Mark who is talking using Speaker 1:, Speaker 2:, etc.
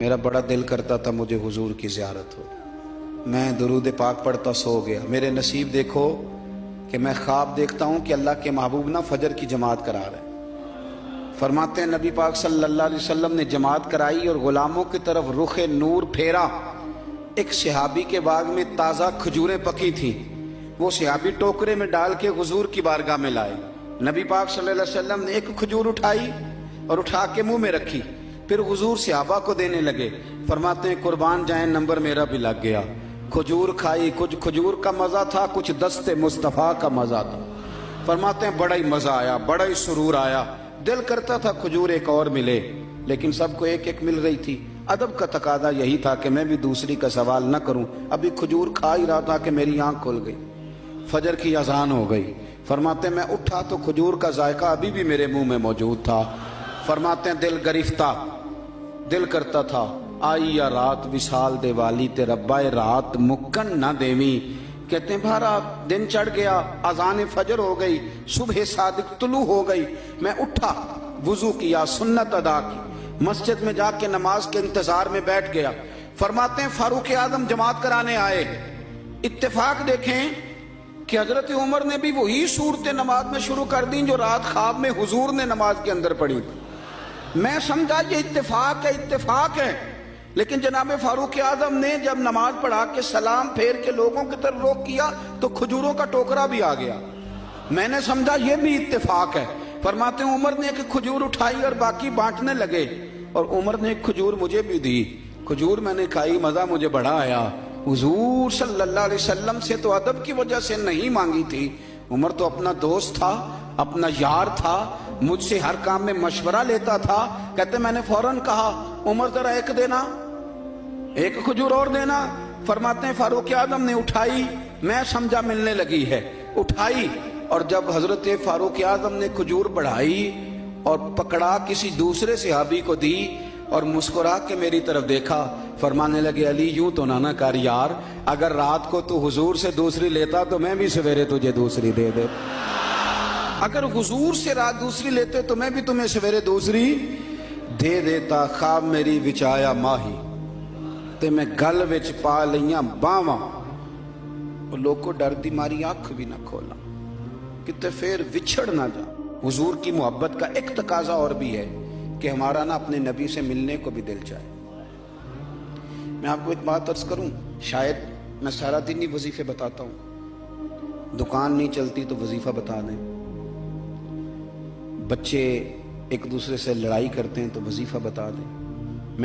Speaker 1: میرا بڑا دل کرتا تھا مجھے حضور کی زیارت ہو. میں درود پاک پڑھتا سو گیا. میرے نصیب دیکھو کہ میں خواب دیکھتا ہوں کہ اللہ کے محبوب نا فجر کی جماعت کرا رہے ہیں. فرماتے ہیں نبی پاک صلی اللہ علیہ وسلم نے جماعت کرائی اور غلاموں کی طرف رخ نور پھیرا. ایک صحابی کے باغ میں تازہ کھجوریں پکی تھیں. وہ صحابی ٹوکرے میں ڈال کے حضور کی بارگاہ میں لائے. نبی پاک صلی اللہ علیہ وسلم نے ایک کھجور اٹھائی اور اٹھا کے منہ میں رکھی. پھر حضور صحابہ کو دینے لگے. فرماتے ہیں قربان جائیں نمبر میرا بھی لگ گیا. کھجور کھائی. کچھ کھجور کا مزہ تھا, کچھ دست مصطفیٰ کا مزہ تھا. فرماتے ہیں بڑا ہی مزہ آیا, بڑا ہی سرور آیا. دل کرتا تھا کھجور ایک اور ملے, لیکن سب کو ایک ایک مل رہی تھی. ادب کا تقاضا یہی تھا کہ میں بھی دوسری کا سوال نہ کروں. ابھی کھجور کھا ہی رہا تھا کہ میری آنکھ کھل گئی. فجر کی اذان ہو گئی. فرماتے ہیں میں اٹھا تو کھجور کا ذائقہ ابھی بھی میرے منہ میں موجود تھا. فرماتے ہیں دل گرفتہ, دل کرتا تھا آئی یا رات وصال دے والی تے ربائے رات مکن نہ دیویں. کہتے ہیں بھارا دن چڑھ گیا, اذان فجر ہو گئی, صبح صادق طلوع ہو گئی. میں اٹھا, وضو کیا, سنت ادا کی, مسجد میں جا کے نماز کے انتظار میں بیٹھ گیا. فرماتے ہیں فاروق اعظم جماعت کرانے آئے. اتفاق دیکھیں کہ حضرت عمر نے بھی وہی صورتیں نماز میں شروع کر دیں جو رات خواب میں حضور نے نماز کے اندر پڑھی. میں سمجھا یہ اتفاق ہے, اتفاق ہے. لیکن جناب فاروق اعظم نے جب نماز پڑھا کے سلام پھیر کے لوگوں کی طرف رخ کیا تو کھجوروں کا ٹوکرا بھی آ گیا. میں نے سمجھا یہ بھی اتفاق ہے. فرماتے ہیں عمر نے ایک کھجور اٹھائی اور باقی بانٹنے لگے, اور عمر نے ایک کھجور مجھے بھی دی. کھجور میں نے کھائی, مزہ مجھے بڑا آیا. حضور صلی اللہ علیہ وسلم سے تو ادب کی وجہ سے نہیں مانگی تھی. عمر تو اپنا دوست تھا, اپنا یار تھا, مجھ سے ہر کام میں مشورہ لیتا تھا. کہتے میں نے فوراً کہا عمر ذرا ایک دینا, ایک کھجور اور دینا. فرماتے ہیں فاروق اعظم نے اٹھائی, میں سمجھا ملنے لگی ہے, اٹھائی, اور جب حضرت فاروق اعظم نے کھجور بڑھائی اور پکڑا کسی دوسرے صحابی کو دی اور مسکرا کے میری طرف دیکھا, فرمانے لگے علی یوں تو نہ کر یار, اگر رات کو تو حضور سے دوسری لیتا تو میں بھی سویرے تجھے دوسری دے دے. اگر حضور سے رات دوسری لیتے تو میں بھی تمہیں سویرے دوسری دے دیتا. خواب میری وچ آیا ماہی تے میں گل وچ پا لیاں باواں, اور لوگ کو ڈر دی ماری آنکھ بھی نہ کھولا کتے پھر وچھڑ نہ جا. حضور کی محبت کا ایک تقاضا اور بھی ہے کہ ہمارا نا اپنے نبی سے ملنے کو بھی دل چاہے. میں آپ کو ایک بات عرض کروں, شاید میں سارا دن ہی وظیفے بتاتا ہوں, دکان نہیں چلتی تو وظیفہ بتا دیں, بچے ایک دوسرے سے لڑائی کرتے ہیں تو وظیفہ بتا دیں,